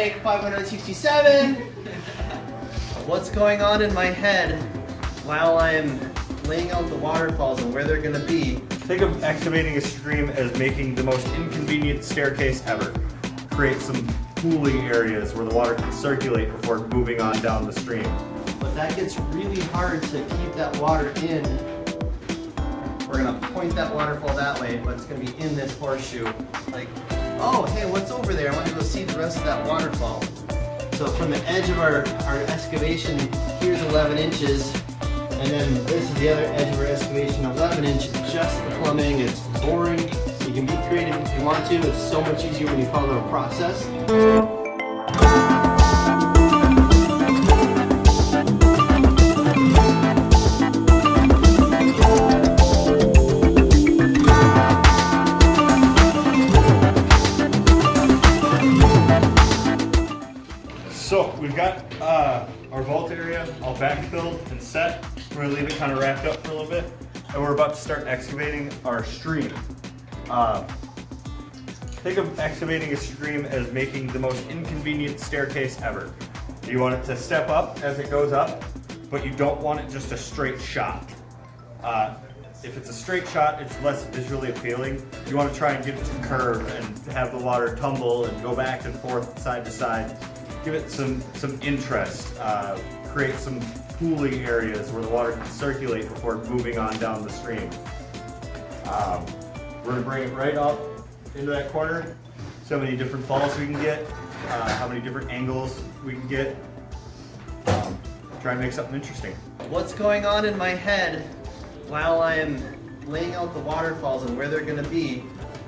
Take 567. What's going on in my head while I'm laying out the waterfalls and where they're going to be? Think of excavating a stream as making the most inconvenient staircase ever. Create some pooling areas where the water can circulate before moving on down the stream. But that gets really hard to keep that water in. We're going to point that waterfall that way, but it's going to be in this horseshoe. Like, oh, hey, what's over there? I want to go see the rest of that waterfall. So from the edge of our excavation, here's 11 inches. And then this is the other edge of our excavation, 11 inches, just the plumbing. It's boring. You can be creative if you want to. It's so much easier when you follow a process. So we've got our vault area all backfilled and set. We're gonna leave it kind of wrapped up for a little bit, and we're about to start excavating our stream. Think of excavating a stream as making the most inconvenient staircase ever. You want it to step up as it goes up, but you don't want it just a straight shot. If it's a straight shot, it's less visually appealing. You want to try and get it to curve and have the water tumble and go back and forth, side to side. Give it some interest. Create some pooling areas where the water can circulate before moving on down the stream. We're going to bring it right up into that corner. So many different falls we can get, how many different angles we can get. Try and make something interesting. What's going on in my head while I'm laying out the waterfalls and where they're going to be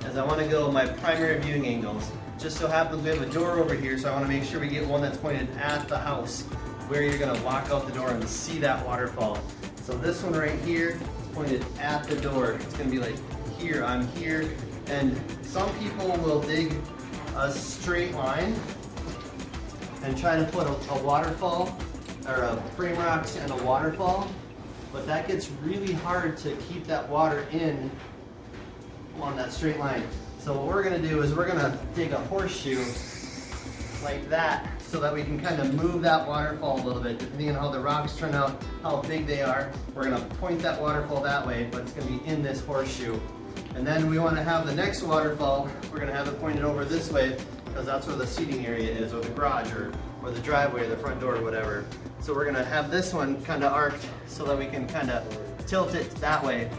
is I want to go my primary viewing angles. Just so happens we have a door over here, so I want to make sure we get one that's pointed at the house where you're going to walk out the door and see that waterfall. So this one right here is pointed at the door. It's going to be like here, I'm here. And some people will dig a straight line and try to put a waterfall or a frame rocks and a waterfall, but that gets really hard to keep that water in on that straight line. So what we're going to do is we're going to dig a horseshoe like that so that we can kind of move that waterfall a little bit. Depending on how the rocks turn out, how big they are, we're going to point that waterfall that way, but it's going to be in this horseshoe. And then we want to have the next waterfall, we're going to have it pointed over this way because that's where the seating area is, or the garage, or the driveway, or the front door, or whatever. So we're going to have this one kind of arced so that we can kind of tilt it that way.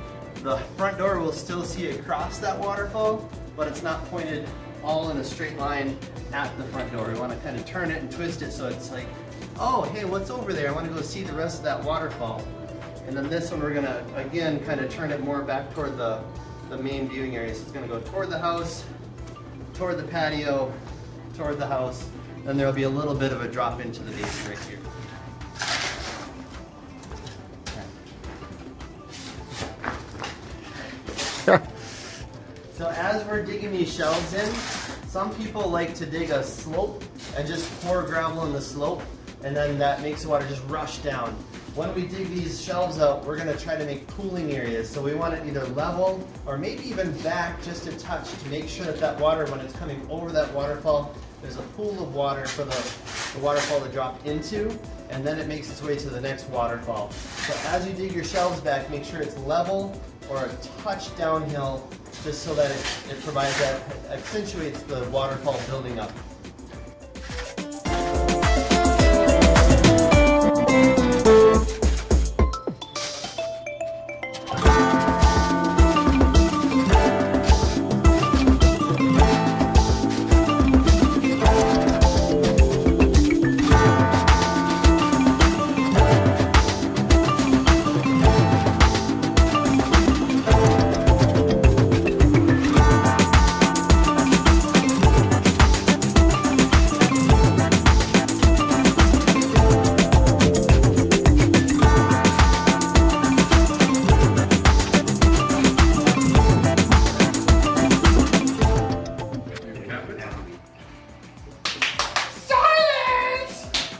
The front door will still see across that waterfall, but it's not pointed all in a straight line at the front door. We want to kind of turn it and twist it so it's like, oh, hey, what's over there? I want to go see the rest of that waterfall. And then this one we're going to, again, kind of turn it more back toward the main viewing area. So it's going to go toward the house, toward the patio, toward the house. Then there'll be a little bit of a drop into the basin right here. So as we're digging these shelves in, some people like to dig a slope and just pour gravel in the slope, and then that makes the water just rush down. When we dig these shelves out, we're going to try to make pooling areas. So we want it either level or maybe even back just a touch to make sure that water, when it's coming over that waterfall, there's a pool of water for the waterfall to drop into, and then it makes its way to the next waterfall. So as you dig your shelves back, make sure it's level or a touch downhill, just so that it provides that, accentuates the waterfall building up.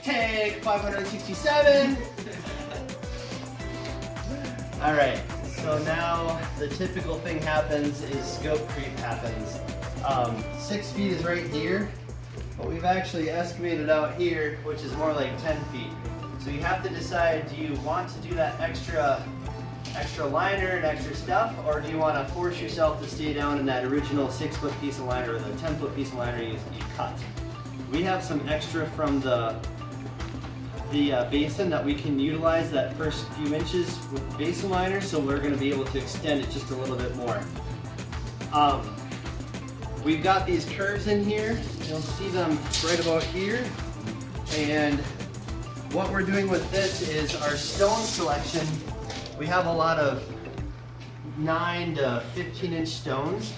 Take 567. All right, so now the typical thing happens is scope creep happens. 6 feet is right here. but we've actually excavated out here, which is more like 10 feet. So you have to decide, do you want to do that extra liner and extra stuff, or do you want to force yourself to stay down in that original 6-foot piece of liner or the 10-foot piece of liner you cut? We have some extra from the basin that we can utilize that first few inches with the basin liner, so we're going to be able to extend it just a little bit more. We've got these curves in here. You'll see them right about here. And what we're doing with this is our stone selection. We have a lot of 9 to 15 inch stones.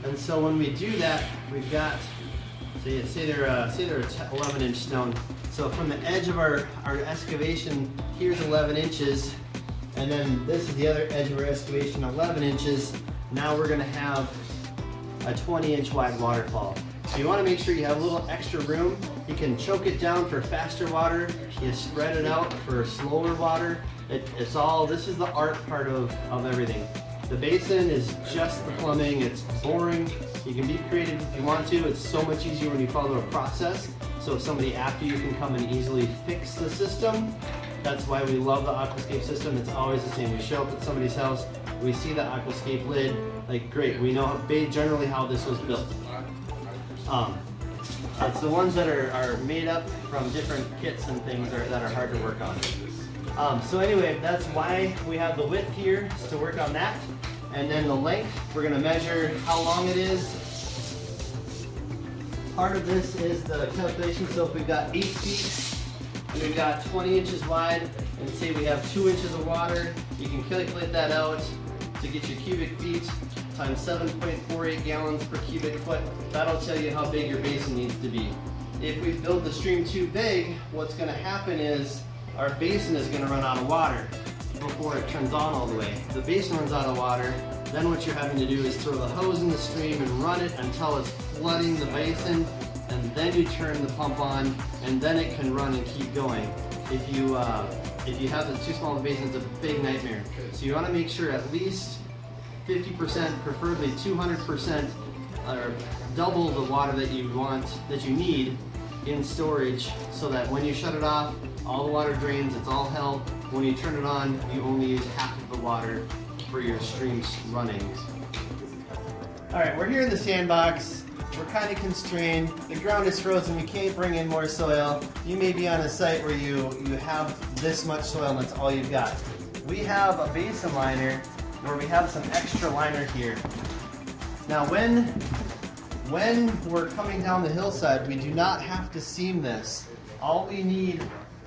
And so when we do that, we've got, say they're a 11 inch stone. So from the edge of our excavation, here's 11 inches. And then this is the other edge of our excavation, 11 inches. Now we're gonna have a 20-inch wide waterfall. So you want to make sure you have a little extra room. You can choke it down for faster water. You spread it out for slower water. It's all, this is the art part of everything. The basin is just the plumbing. It's boring. You can be creative if you want to. It's so much easier when you follow a process. So somebody after you can come and easily fix the system. That's why we love the Aquascape system. It's always the same. We show up at somebody's house, we see the Aquascape lid, like great, we know generally how this was built. It's the ones that are made up from different kits and things that are hard to work on. So anyway, that's why we have the width here, is to work on that. And then the length, we're going to measure how long it is. Part of this is the calculation, so if we've got 8 feet, and we've got 20 inches wide, and say we have 2 inches of water, you can calculate that out to get your cubic feet times 7.48 gallons per cubic foot. That'll tell you how big your basin needs to be. If we build the stream too big, what's going to happen is our basin is going to run out of water before it turns on all the way. If the basin runs out of water, then what you're having to do is throw the hose in the stream and run it until it's flooding the basin, and then you turn the pump on, and then it can run and keep going. If you have it too small of a basin, it's a big nightmare. So you want to make sure at least 50%, preferably 200%, or double the water that you need in storage, so that when you shut it off, all the water drains, it's all held. When you turn it on, you only use half of the water for your streams running. All right, we're here in the sandbox. We're kind of constrained. The ground is frozen. We can't bring in more soil. You may be on a site where you have this much soil and that's all you've got. We have a basin liner where we have some extra liner here. Now when we're coming down the hillside, we do not have to seam this. All we need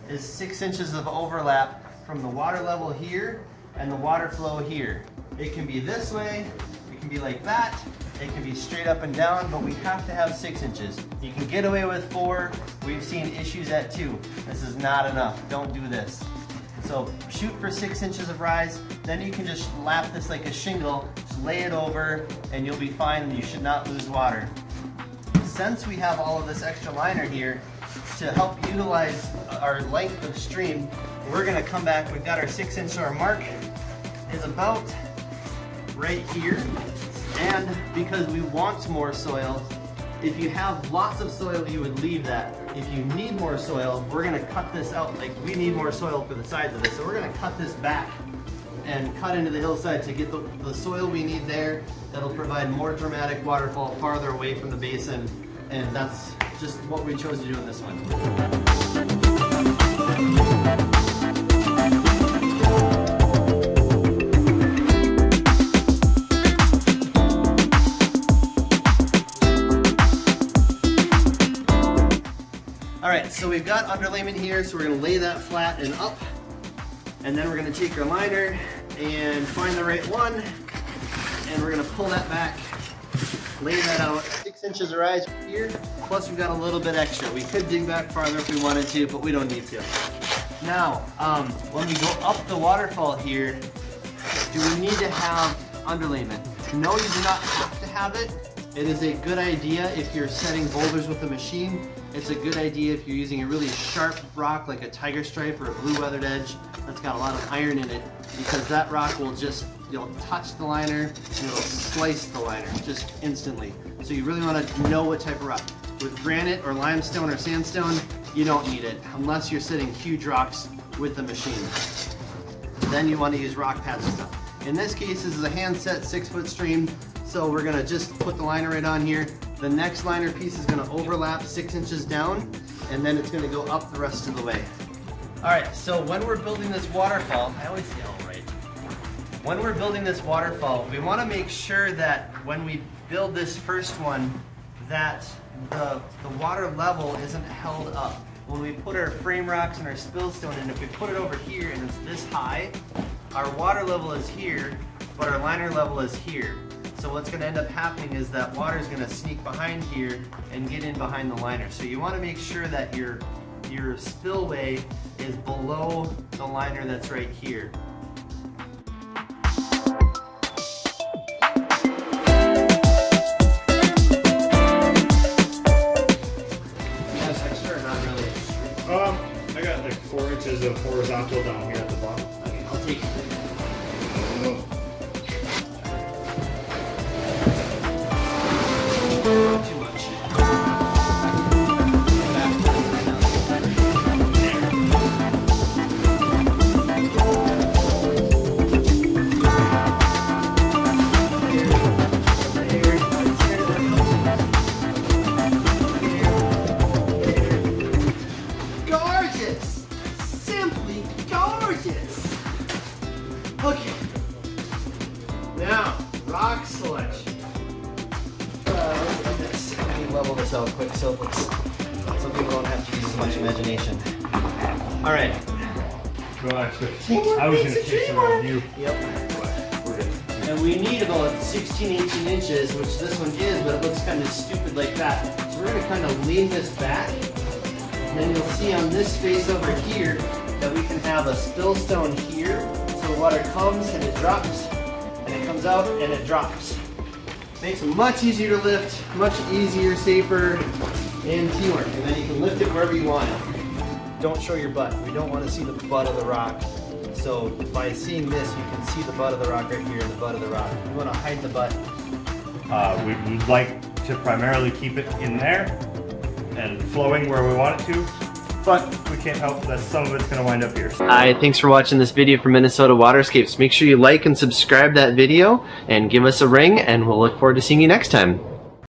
is 6 inches of overlap from the water level here and the water flow here. It can be this way, it can be like that, it can be straight up and down, but we have to have 6 inches. You can get away with 4. We've seen issues at 2. This is not enough. Don't do this. So shoot for 6 inches of rise, then you can just lap this like a shingle, just lay it over, and you'll be fine, and you should not lose water. Since we have all of this extra liner here, to help utilize our length of stream, we're gonna come back. We've got our 6 inch, so our mark is about right here. And because we want more soil, if you have lots of soil, you would leave that. If you need more soil, we're gonna cut this out. Like, we need more soil for the sides of this, so we're gonna cut this back and cut into the hillside to get the soil we need there. That'll provide more dramatic waterfall farther away from the basin, and that's just what we chose to do in this one. All right, so we've got underlayment here, so we're gonna lay that flat and up, and then we're gonna take our liner and find the right one, and we're gonna pull that back, lay that out. 6 inches of rise here, plus we've got a little bit extra. We could dig back farther if we wanted to, but we don't need to. Now, when we go up the waterfall here, do we need to have underlayment? No, you do not have to have it. It is a good idea if you're setting boulders with a machine. It's a good idea if you're using a really sharp rock like a tiger stripe or a blue weathered edge that's got a lot of iron in it, because that rock will just, you'll touch the liner and it'll slice the liner just instantly. So you really want to know what type of rock. With granite or limestone or sandstone, you don't need it unless you're sitting huge rocks with the machine. Then you want to use rock pads and stuff. In this case, this is a hand set 6-foot stream, so we're gonna just put the liner right on here. The next liner piece is gonna overlap 6 inches down, and then it's gonna go up the rest of the way. All right, so when we're building this waterfall, I always say all right. When we're building this waterfall, we wanna make sure that when we build this first one, that the water level isn't held up. When we put our frame rocks and our spill stone in, if we put it over here and it's this high, our water level is here, but our liner level is here. So what's gonna end up happening is that water is gonna sneak behind here and get in behind the liner. So you wanna make sure that your spillway is below the liner that's right here. I got like 4 inches of horizontal down here at the bottom. Okay, I'll take it. Too much. Gorgeous! Simply gorgeous! Okay. Now, rock selection. Let me level this out quick so it looks, some people don't have to use as much imagination. All right. Well, actually, I was going to chase around you. Yep. But we're good. And we need about 16, 18 inches, which this one is, but it looks kind of stupid like that. So we're going to kind of lean this back. And then you'll see on this space over here that we can have a spill stone here. So the water comes and it drops, and it comes out and it drops. Makes it much easier to lift, much easier, safer, and teamwork. And then you can lift it wherever you want it. Don't show your butt. We don't want to see the butt of the rock. So by seeing this, you can see the butt of the rock right here and the butt of the rock. We want to hide the butt. We'd like to primarily keep it in there and flowing where we want it to, but we can't help that some of it's going to wind up here. Hi, thanks for watching this video from Minnesota Waterscapes. Make sure you like and subscribe that video and give us a ring, and we'll look forward to seeing you next time.